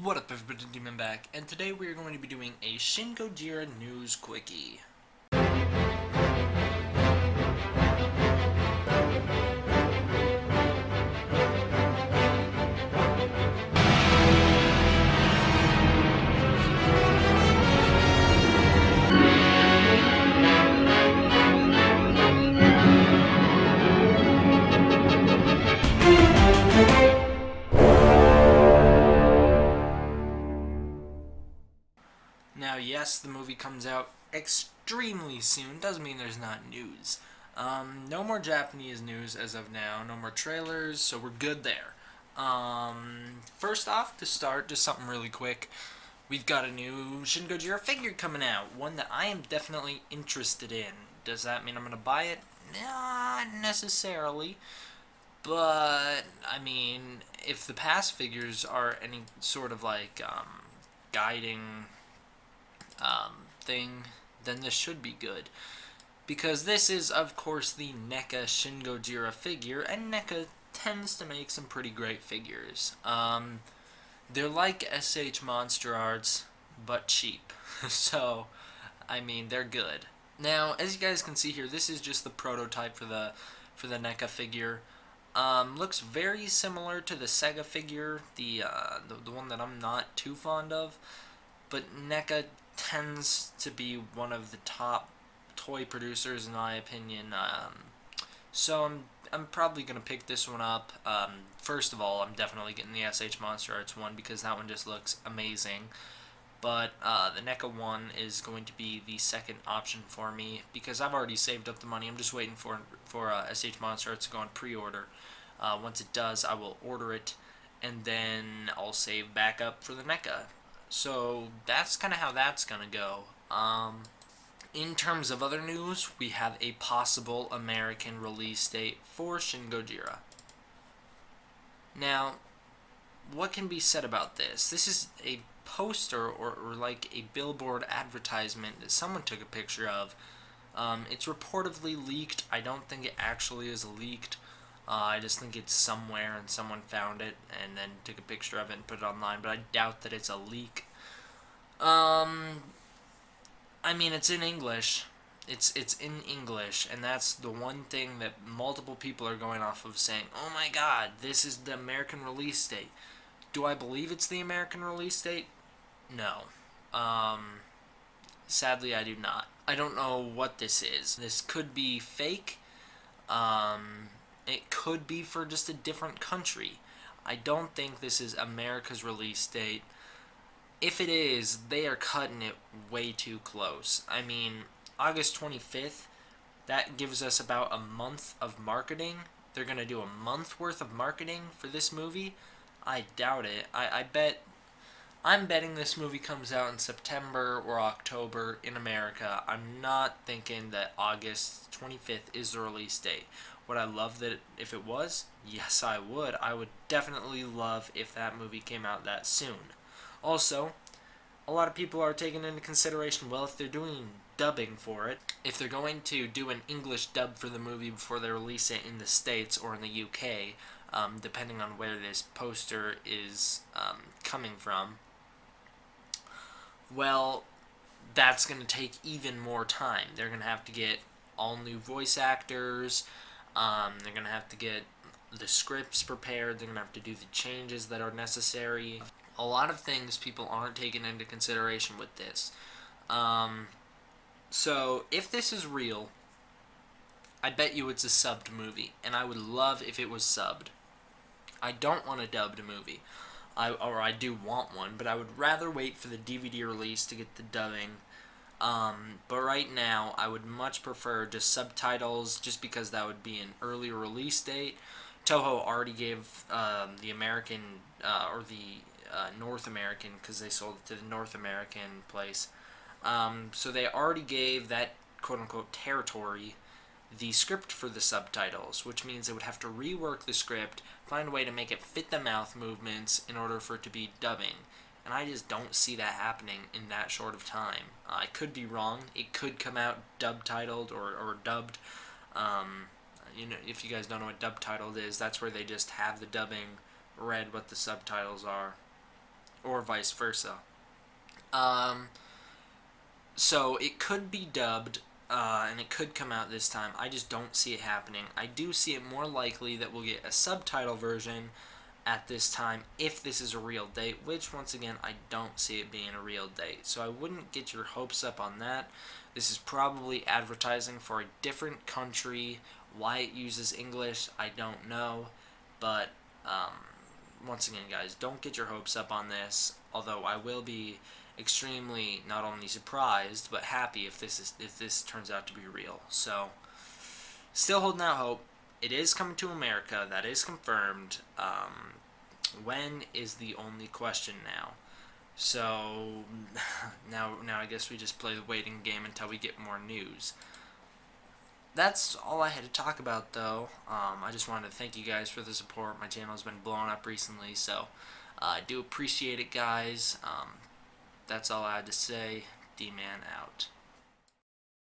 What up everybody, Demon back, and today we are going to be doing a Shin Gojira news quickie. Now, yes, the movie comes out extremely soon. Doesn't mean there's not news. No more Japanese news as of now. No more trailers, so we're good there. First off, to start, just something really quick. We've got a new Shin Gojira figure coming out. One that I am definitely interested in. Does that mean I'm going to buy it? Not necessarily. But, I mean, if the past figures are any sort of guiding thing, then this should be good. Because this is, of course, the NECA Shin Gojira figure, and NECA tends to make some pretty great figures. They're like SH Monster Arts, but cheap. So, I mean, they're good. Now, as you guys can see here, this is just the prototype for the NECA figure. Looks very similar to the Sega figure, the one that I'm not too fond of. But NECA tends to be one of the top toy producers in my opinion. So I'm probably gonna pick this one up. First of all, I'm definitely getting the SH Monster Arts one because that one just looks amazing. But the NECA one is going to be the second option for me because I've already saved up the money. I'm just waiting for SH Monster Arts to go on pre-order. Once it does, I will order it, and then I'll save back up for the NECA. So that's kind of how that's gonna go. In terms of other news, we have a possible American release date for Shin Gojira. Now, what can be said about this? This is a poster or like a billboard advertisement that someone took a picture of. It's reportedly leaked. I don't think it actually is leaked. I just think it's somewhere and someone found it and then took a picture of it and put it online, but I doubt that it's a leak. I mean, it's in English. It's in English, and that's the one thing that multiple people are going off of saying, oh my god, this is the American release date. Do I believe it's the American release date? No. Sadly, I do not. I don't know what this is. This could be fake. It could be for just a different country. I don't think this is America's release date. If it is, they are cutting it way too close. I mean, August 25th, that gives us about a month of marketing. They're going to do a month worth of marketing for this movie. I doubt it. I'm betting this movie comes out in September or October in America. I'm not thinking that August 25th is the release date. Would I love that if it was? Yes, I would. I would definitely love if that movie came out that soon. Also, a lot of people are taking into consideration, well, if they're doing dubbing for it, if they're going to do an English dub for the movie before they release it in the States or in the UK, depending on where this poster is coming from, well, that's going to take even more time. They're going to have to get all new voice actors. They're going to have to get the scripts prepared. They're going to have to do the changes that are necessary. A lot of things people aren't taking into consideration with this. So, if this is real, I bet you it's a subbed movie. And I would love if it was subbed. I don't want a dubbed movie. I do want one, but I would rather wait for the DVD release to get the dubbing. But right now, I would much prefer just subtitles, just because that would be an earlier release date. Toho already gave the American, or the North American, because they sold it to the North American place. So they already gave that quote-unquote territory the script for the subtitles, which means they would have to rework the script, find a way to make it fit the mouth movements in order for it to be dubbing. And I just don't see that happening in that short of time. I could be wrong. It could come out dub-titled or dubbed. If you guys don't know what dub-titled is, that's where they just have the dubbing read what the subtitles are. or vice versa. Um, so it could be dubbed, and it could come out this time. I just don't see it happening. I do see it more likely that we'll get a subtitle version at this time if this is a real date, which once again I don't see it being a real date. So I wouldn't get your hopes up on that. This is probably advertising for a different country. Why it uses English, I don't know. But once again, guys, don't get your hopes up on this. Although I will be extremely not only surprised but happy if this turns out to be real. So still holding out hope. It is coming to America. That is confirmed. When is the only question now. So now I guess we just play the waiting game until we get more news. That's all I had to talk about, though. I just wanted to thank you guys for the support. My channel has been blowing up recently, so I do appreciate it, guys. That's all I had to say. D-Man out.